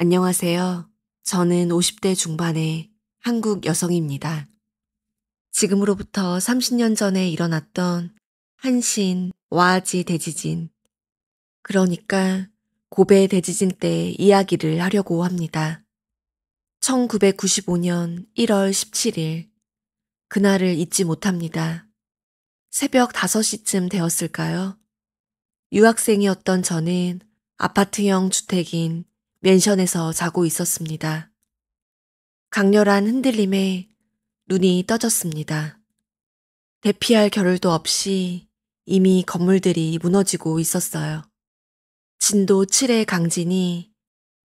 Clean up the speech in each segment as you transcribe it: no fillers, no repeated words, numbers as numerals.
안녕하세요. 저는 50대 중반의 한국 여성입니다. 지금으로부터 30년 전에 일어났던 한신 와아지 대지진, 그러니까 고베 대지진 때 이야기를 하려고 합니다. 1995년 1월 17일, 그날을 잊지 못합니다. 새벽 5시쯤 되었을까요? 유학생이었던 저는 아파트형 주택인 맨션에서 자고 있었습니다. 강렬한 흔들림에 눈이 떠졌습니다. 대피할 겨를도 없이 이미 건물들이 무너지고 있었어요. 진도 7의 강진이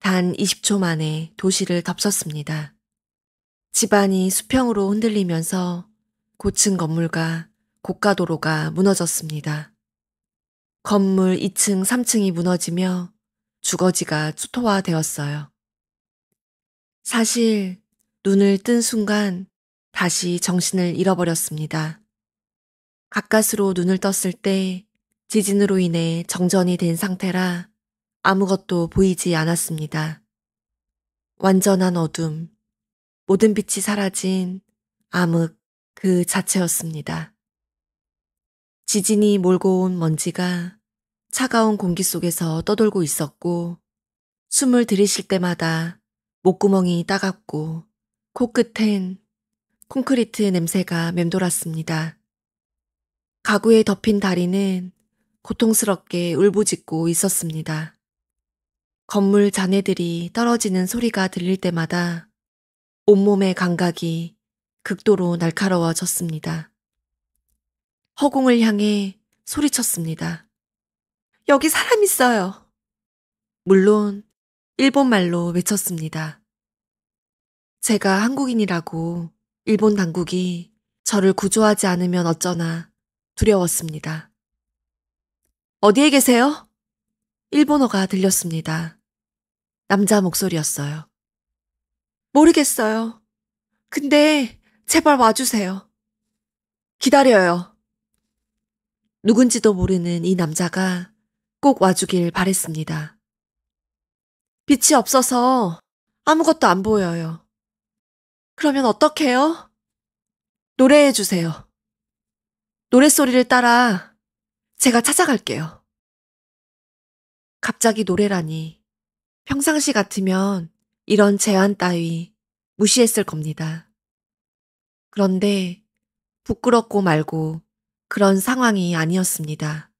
단 20초 만에 도시를 덮쳤습니다. 집안이 수평으로 흔들리면서 고층 건물과 고가도로가 무너졌습니다. 건물 2층, 3층이 무너지며 주거지가 초토화되었어요. 사실 눈을 뜬 순간 다시 정신을 잃어버렸습니다. 가까스로 눈을 떴을 때 지진으로 인해 정전이 된 상태라 아무것도 보이지 않았습니다. 완전한 어둠, 모든 빛이 사라진 암흑 그 자체였습니다. 지진이 몰고 온 먼지가 차가운 공기 속에서 떠돌고 있었고, 숨을 들이쉴 때마다 목구멍이 따갑고 코끝엔 콘크리트 냄새가 맴돌았습니다. 가구에 덮인 다리는 고통스럽게 울부짖고 있었습니다. 건물 잔해들이 떨어지는 소리가 들릴 때마다 온몸의 감각이 극도로 날카로워졌습니다. 허공을 향해 소리쳤습니다. 여기 사람 있어요. 물론 일본말로 외쳤습니다. 제가 한국인이라고 일본 당국이 저를 구조하지 않으면 어쩌나 두려웠습니다. 어디에 계세요? 일본어가 들렸습니다. 남자 목소리였어요. 모르겠어요. 근데 제발 와주세요. 기다려요. 누군지도 모르는 이 남자가 꼭 와주길 바랬습니다. 빛이 없어서 아무것도 안 보여요. 그러면 어떡해요? 노래해 주세요. 노랫소리를 따라 제가 찾아갈게요. 갑자기 노래라니. 평상시 같으면 이런 제안 따위 무시했을 겁니다. 그런데 부끄럽고 말고 그런 상황이 아니었습니다.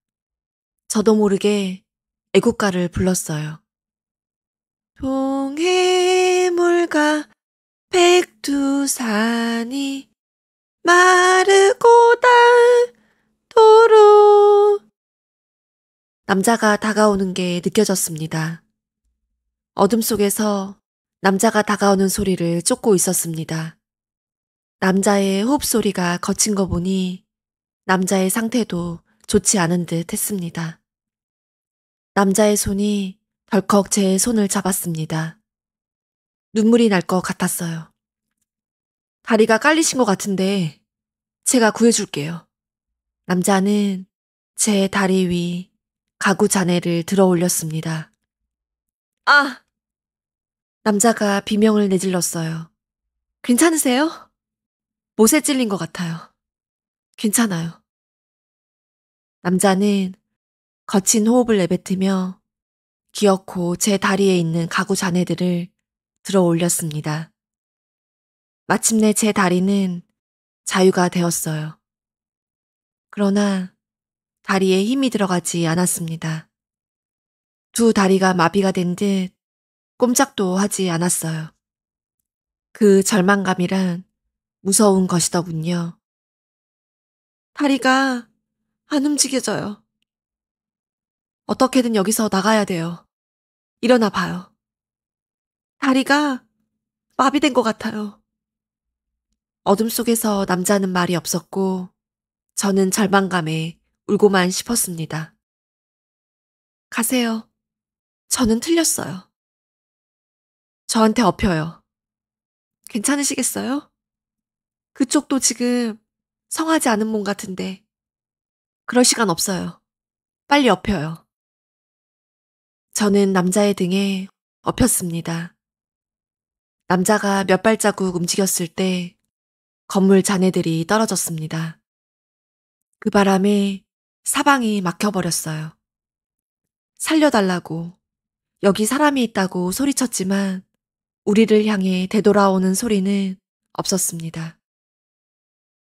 저도 모르게 애국가를 불렀어요. 동해물과 백두산이 마르고 닳도록. 남자가 다가오는 게 느껴졌습니다. 어둠 속에서 남자가 다가오는 소리를 쫓고 있었습니다. 남자의 호흡 소리가 거친 거 보니 남자의 상태도 좋지 않은 듯 했습니다. 남자의 손이 덜컥 제 손을 잡았습니다. 눈물이 날 것 같았어요. 다리가 깔리신 것 같은데 제가 구해줄게요. 남자는 제 다리 위 가구 잔해를 들어 올렸습니다. 아! 남자가 비명을 내질렀어요. 괜찮으세요? 못에 찔린 것 같아요. 괜찮아요. 남자는 거친 호흡을 내뱉으며 기어코 제 다리에 있는 가구 잔해들을 들어 올렸습니다. 마침내 제 다리는 자유가 되었어요. 그러나 다리에 힘이 들어가지 않았습니다. 두 다리가 마비가 된 듯 꼼짝도 하지 않았어요. 그 절망감이란 무서운 것이더군요. 다리가 안 움직여져요. 어떻게든 여기서 나가야 돼요. 일어나 봐요. 다리가 마비된 것 같아요. 어둠 속에서 남자는 말이 없었고 저는 절망감에 울고만 싶었습니다. 가세요. 저는 틀렸어요. 저한테 엎혀요. 괜찮으시겠어요? 그쪽도 지금 성하지 않은 몸 같은데 그럴 시간 없어요. 빨리 엎혀요. 저는 남자의 등에 엎였습니다. 남자가 몇 발자국 움직였을 때 건물 잔해들이 떨어졌습니다. 그 바람에 사방이 막혀버렸어요. 살려달라고, 여기 사람이 있다고 소리쳤지만 우리를 향해 되돌아오는 소리는 없었습니다.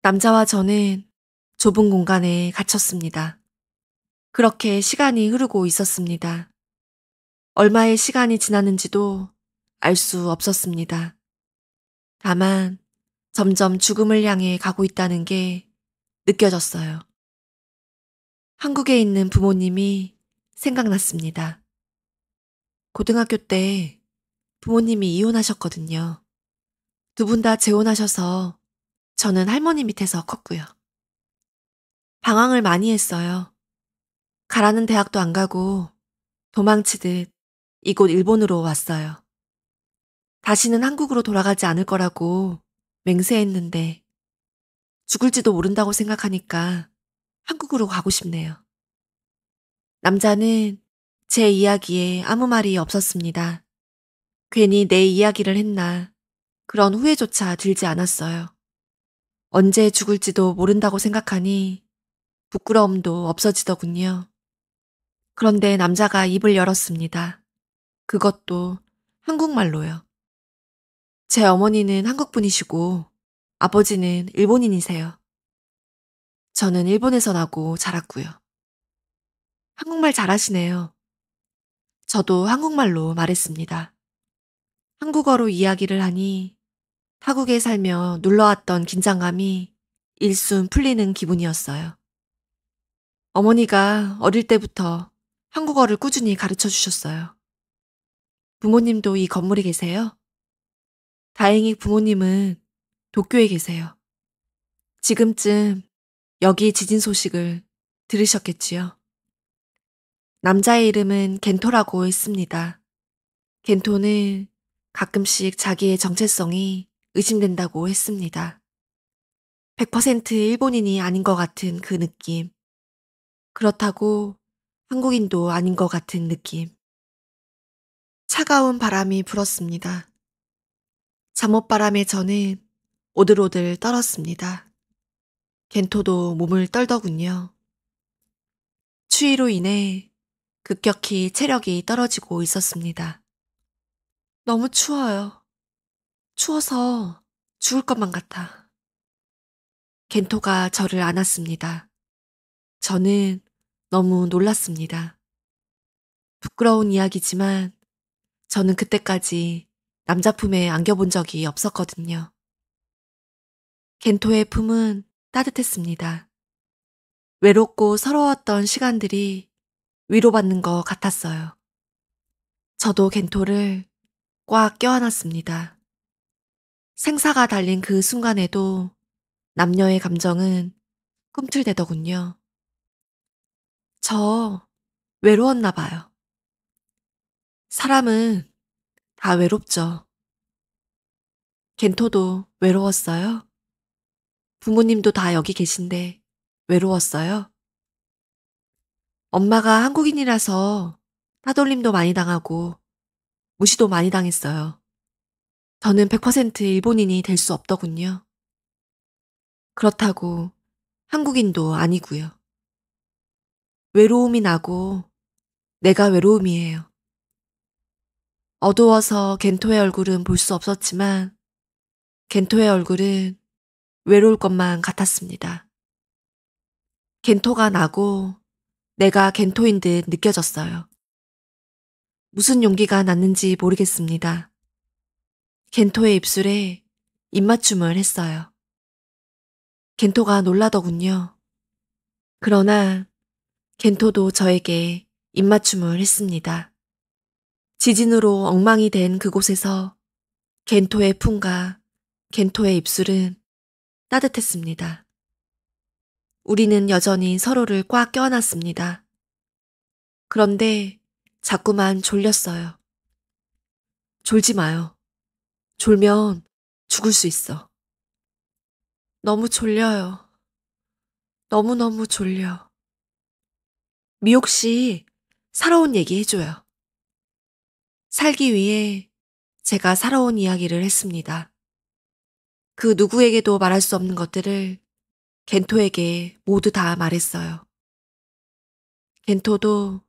남자와 저는 좁은 공간에 갇혔습니다. 그렇게 시간이 흐르고 있었습니다. 얼마의 시간이 지났는지도 알 수 없었습니다. 다만 점점 죽음을 향해 가고 있다는 게 느껴졌어요. 한국에 있는 부모님이 생각났습니다. 고등학교 때 부모님이 이혼하셨거든요. 두 분 다 재혼하셔서 저는 할머니 밑에서 컸고요. 방황을 많이 했어요. 가라는 대학도 안 가고 도망치듯 이곳 일본으로 왔어요. 다시는 한국으로 돌아가지 않을 거라고 맹세했는데 죽을지도 모른다고 생각하니까 한국으로 가고 싶네요. 남자는 제 이야기에 아무 말이 없었습니다. 괜히 내 이야기를 했나 그런 후회조차 들지 않았어요. 언제 죽을지도 모른다고 생각하니 부끄러움도 없어지더군요. 그런데 남자가 입을 열었습니다. 그것도 한국말로요. 제 어머니는 한국분이시고 아버지는 일본인이세요. 저는 일본에서 나고 자랐고요. 한국말 잘하시네요. 저도 한국말로 말했습니다. 한국어로 이야기를 하니 타국에 살며 눌러왔던 긴장감이 일순 풀리는 기분이었어요. 어머니가 어릴 때부터 한국어를 꾸준히 가르쳐 주셨어요. 부모님도 이 건물에 계세요? 다행히 부모님은 도쿄에 계세요. 지금쯤 여기 지진 소식을 들으셨겠지요. 남자의 이름은 겐토라고 했습니다. 겐토는 가끔씩 자기의 정체성이 의심된다고 했습니다. 100% 일본인이 아닌 것 같은 그 느낌. 그렇다고 한국인도 아닌 것 같은 느낌. 차가운 바람이 불었습니다. 잠옷바람에 저는 오들오들 떨었습니다. 겐토도 몸을 떨더군요. 추위로 인해 급격히 체력이 떨어지고 있었습니다. 너무 추워요. 추워서 죽을 것만 같아. 겐토가 저를 안았습니다. 저는 너무 놀랐습니다. 부끄러운 이야기지만 저는 그때까지 남자 품에 안겨본 적이 없었거든요. 겐토의 품은 따뜻했습니다. 외롭고 서러웠던 시간들이 위로받는 것 같았어요. 저도 겐토를 꽉 껴안았습니다. 생사가 달린 그 순간에도 남녀의 감정은 꿈틀대더군요. 저 외로웠나 봐요. 사람은 다 외롭죠. 겐토도 외로웠어요? 부모님도 다 여기 계신데 외로웠어요? 엄마가 한국인이라서 따돌림도 많이 당하고 무시도 많이 당했어요. 저는 100% 일본인이 될 수 없더군요. 그렇다고 한국인도 아니고요. 외로움이 나고 내가 외로움이에요. 어두워서 겐토의 얼굴은 볼 수 없었지만 겐토의 얼굴은 외로울 것만 같았습니다. 겐토가 나고 내가 겐토인 듯 느껴졌어요. 무슨 용기가 났는지 모르겠습니다. 겐토의 입술에 입맞춤을 했어요. 겐토가 놀라더군요. 그러나 겐토도 저에게 입맞춤을 했습니다. 지진으로 엉망이 된 그곳에서 겐토의 품과 겐토의 입술은 따뜻했습니다. 우리는 여전히 서로를 꽉 껴안았습니다. 그런데 자꾸만 졸렸어요. 졸지 마요. 졸면 죽을 수 있어. 너무 졸려요. 너무너무 졸려. 미옥 씨, 살아온 얘기 해줘요. 살기 위해 제가 살아온 이야기를 했습니다. 그 누구에게도 말할 수 없는 것들을 겐토에게 모두 다 말했어요. 겐토도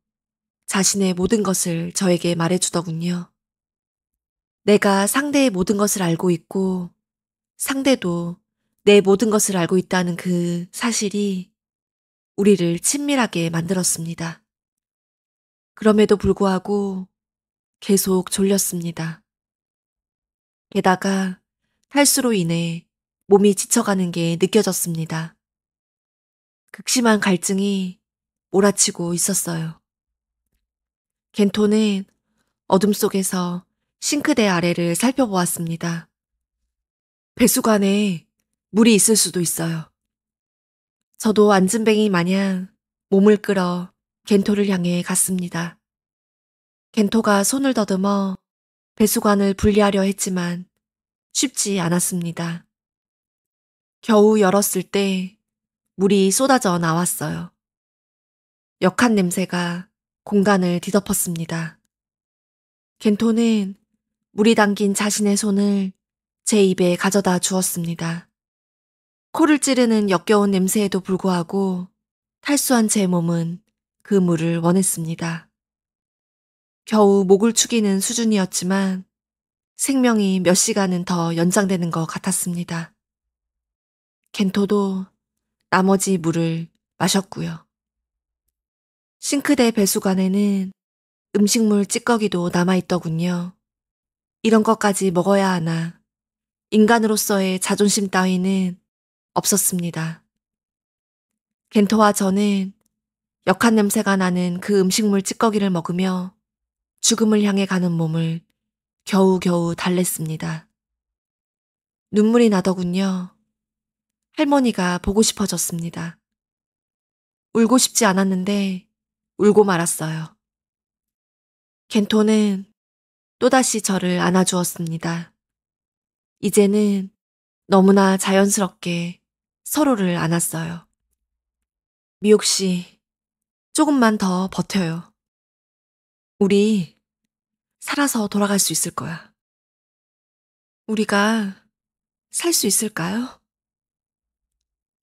자신의 모든 것을 저에게 말해주더군요. 내가 상대의 모든 것을 알고 있고 상대도 내 모든 것을 알고 있다는 그 사실이 우리를 친밀하게 만들었습니다. 그럼에도 불구하고 계속 졸렸습니다. 게다가 탈수로 인해 몸이 지쳐가는 게 느껴졌습니다. 극심한 갈증이 몰아치고 있었어요. 겐토는 어둠 속에서 싱크대 아래를 살펴보았습니다. 배수관에 물이 있을 수도 있어요. 저도 안진뱅이 마냥 몸을 끌어 겐토를 향해 갔습니다. 겐토가 손을 더듬어 배수관을 분리하려 했지만 쉽지 않았습니다. 겨우 열었을 때 물이 쏟아져 나왔어요. 역한 냄새가 공간을 뒤덮었습니다. 겐토는 물이 담긴 자신의 손을 제 입에 가져다 주었습니다. 코를 찌르는 역겨운 냄새에도 불구하고 탈수한 제 몸은 그 물을 원했습니다. 겨우 목을 축이는 수준이었지만 생명이 몇 시간은 더 연장되는 것 같았습니다. 겐토도 나머지 물을 마셨고요. 싱크대 배수관에는 음식물 찌꺼기도 남아있더군요. 이런 것까지 먹어야 하나. 인간으로서의 자존심 따위는 없었습니다. 겐토와 저는 역한 냄새가 나는 그 음식물 찌꺼기를 먹으며 죽음을 향해 가는 몸을 겨우겨우 달랬습니다. 눈물이 나더군요. 할머니가 보고 싶어졌습니다. 울고 싶지 않았는데 울고 말았어요. 겐토는 또다시 저를 안아주었습니다. 이제는 너무나 자연스럽게 서로를 안았어요. 미옥 씨, 조금만 더 버텨요. 우리 살아서 돌아갈 수 있을 거야. 우리가 살 수 있을까요?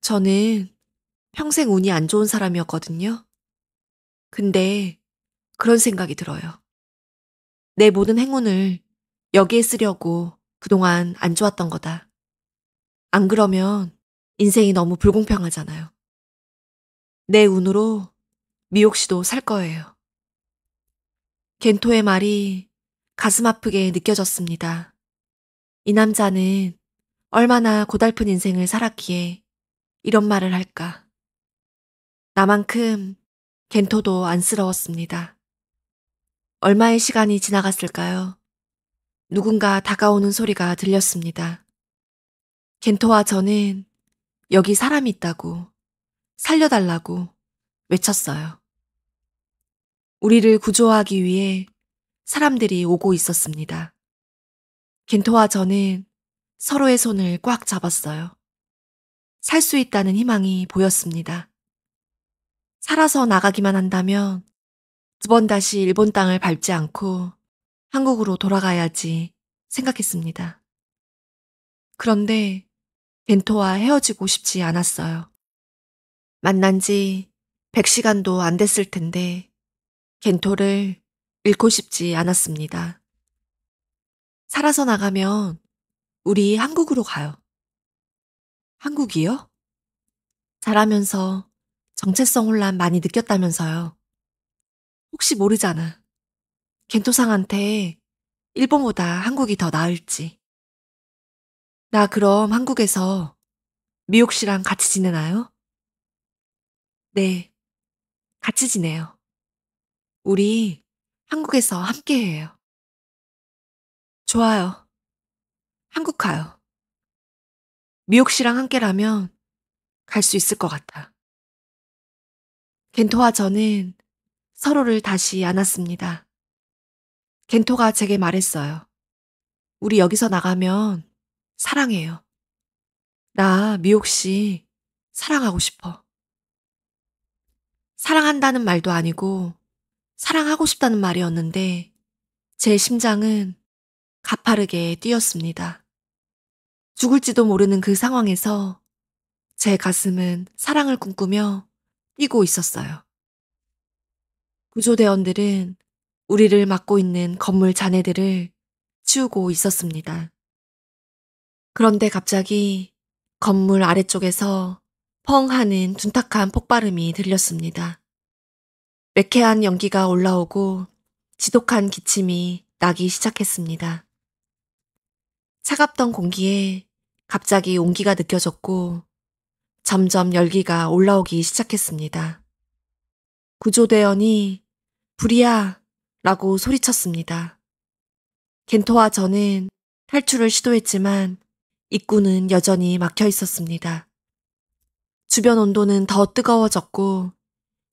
저는 평생 운이 안 좋은 사람이었거든요. 근데 그런 생각이 들어요. 내 모든 행운을 여기에 쓰려고 그동안 안 좋았던 거다. 안 그러면 인생이 너무 불공평하잖아요. 내 운으로 미옥 씨도 살 거예요. 겐토의 말이 가슴 아프게 느껴졌습니다. 이 남자는 얼마나 고달픈 인생을 살았기에 이런 말을 할까. 나만큼 겐토도 안쓰러웠습니다. 얼마의 시간이 지나갔을까요? 누군가 다가오는 소리가 들렸습니다. 겐토와 저는 여기 사람이 있다고, 살려달라고 외쳤어요. 우리를 구조하기 위해 사람들이 오고 있었습니다. 겐토와 저는 서로의 손을 꽉 잡았어요. 살 수 있다는 희망이 보였습니다. 살아서 나가기만 한다면 두 번 다시 일본 땅을 밟지 않고 한국으로 돌아가야지 생각했습니다. 그런데 겐토와 헤어지고 싶지 않았어요. 만난 지 100시간도 안 됐을 텐데 겐토를 잃고 싶지 않았습니다. 살아서 나가면 우리 한국으로 가요. 한국이요? 잘하면서 정체성 혼란 많이 느꼈다면서요. 혹시 모르잖아. 겐토상한테 일본보다 한국이 더 나을지. 나 그럼 한국에서 미옥 씨랑 같이 지내나요? 네, 같이 지내요. 우리 한국에서 함께 해요. 좋아요. 한국 가요. 미옥 씨랑 함께라면 갈 수 있을 것 같아. 겐토와 저는 서로를 다시 안았습니다. 겐토가 제게 말했어요. 우리 여기서 나가면 사랑해요. 나 미옥 씨 사랑하고 싶어. 사랑한다는 말도 아니고 사랑하고 싶다는 말이었는데 제 심장은 가파르게 뛰었습니다. 죽을지도 모르는 그 상황에서 제 가슴은 사랑을 꿈꾸며 뛰고 있었어요. 구조대원들은 우리를 막고 있는 건물 잔해들을 치우고 있었습니다. 그런데 갑자기 건물 아래쪽에서 펑 하는 둔탁한 폭발음이 들렸습니다. 매캐한 연기가 올라오고 지독한 기침이 나기 시작했습니다. 차갑던 공기에 갑자기 온기가 느껴졌고 점점 열기가 올라오기 시작했습니다. 구조대원이 불이야 라고 소리쳤습니다. 겐토와 저는 탈출을 시도했지만 입구는 여전히 막혀 있었습니다. 주변 온도는 더 뜨거워졌고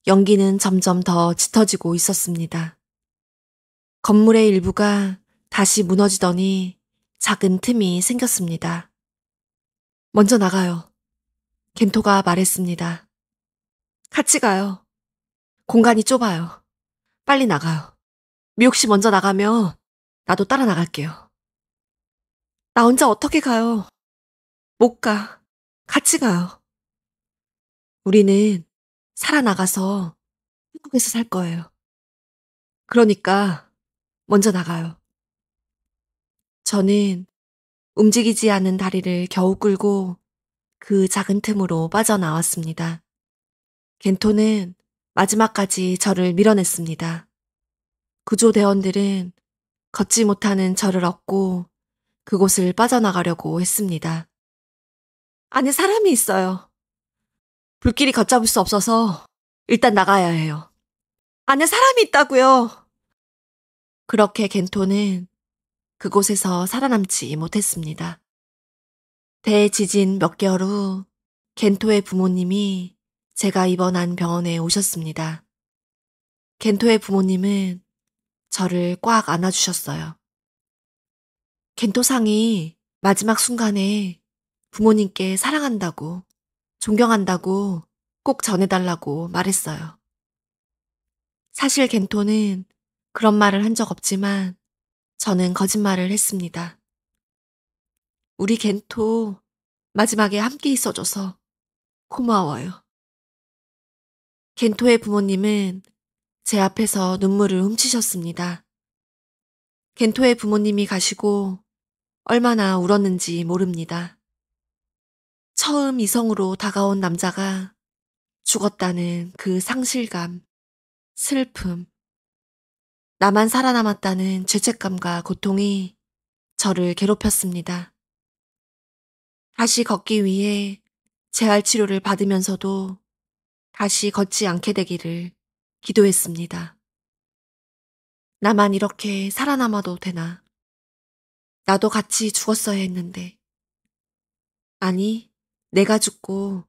연기는 점점 더 짙어지고 있었습니다. 건물의 일부가 다시 무너지더니 작은 틈이 생겼습니다. 먼저 나가요. 겐토가 말했습니다. 같이 가요. 공간이 좁아요. 빨리 나가요. 미옥 씨 먼저 나가면 나도 따라 나갈게요. 나 혼자 어떻게 가요? 못 가. 같이 가요. 우리는 살아나가서 한국에서 살 거예요. 그러니까 먼저 나가요. 저는 움직이지 않는 다리를 겨우 끌고 그 작은 틈으로 빠져나왔습니다. 겐토는 마지막까지 저를 밀어냈습니다. 구조대원들은 걷지 못하는 저를 업고 그곳을 빠져나가려고 했습니다. 안에 사람이 있어요. 불길이 걷잡을 수 없어서 일단 나가야 해요. 안에 사람이 있다고요. 그렇게 겐토는 그곳에서 살아남지 못했습니다. 대지진 몇 개월 후 겐토의 부모님이 제가 입원한 병원에 오셨습니다. 겐토의 부모님은 저를 꽉 안아주셨어요. 겐토상이 마지막 순간에 부모님께 사랑한다고, 존경한다고 꼭 전해달라고 말했어요. 사실 겐토는 그런 말을 한 적 없지만 저는 거짓말을 했습니다. 우리 겐토 마지막에 함께 있어줘서 고마워요. 겐토의 부모님은 제 앞에서 눈물을 훔치셨습니다. 겐토의 부모님이 가시고 얼마나 울었는지 모릅니다. 처음 이성으로 다가온 남자가 죽었다는 그 상실감, 슬픔, 나만 살아남았다는 죄책감과 고통이 저를 괴롭혔습니다. 다시 걷기 위해 재활치료를 받으면서도 다시 걷지 않게 되기를 기도했습니다. 나만 이렇게 살아남아도 되나? 나도 같이 죽었어야 했는데. 아니, 내가 죽고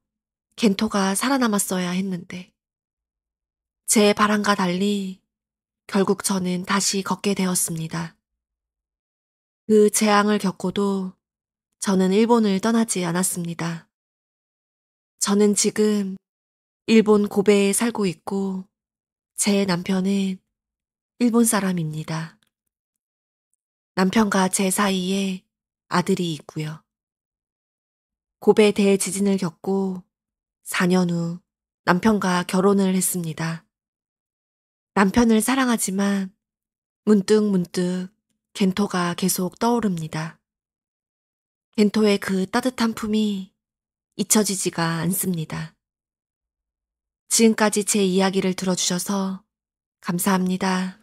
겐토가 살아남았어야 했는데. 제 바람과 달리 결국 저는 다시 걷게 되었습니다. 그 재앙을 겪고도 저는 일본을 떠나지 않았습니다. 저는 지금 일본 고베에 살고 있고 제 남편은 일본 사람입니다. 남편과 제 사이에 아들이 있고요. 고베 대지진을 겪고 4년 후 남편과 결혼을 했습니다. 남편을 사랑하지만 문득 겐토가 계속 떠오릅니다. 겐토의 그 따뜻한 품이 잊혀지지가 않습니다. 지금까지 제 이야기를 들어주셔서 감사합니다.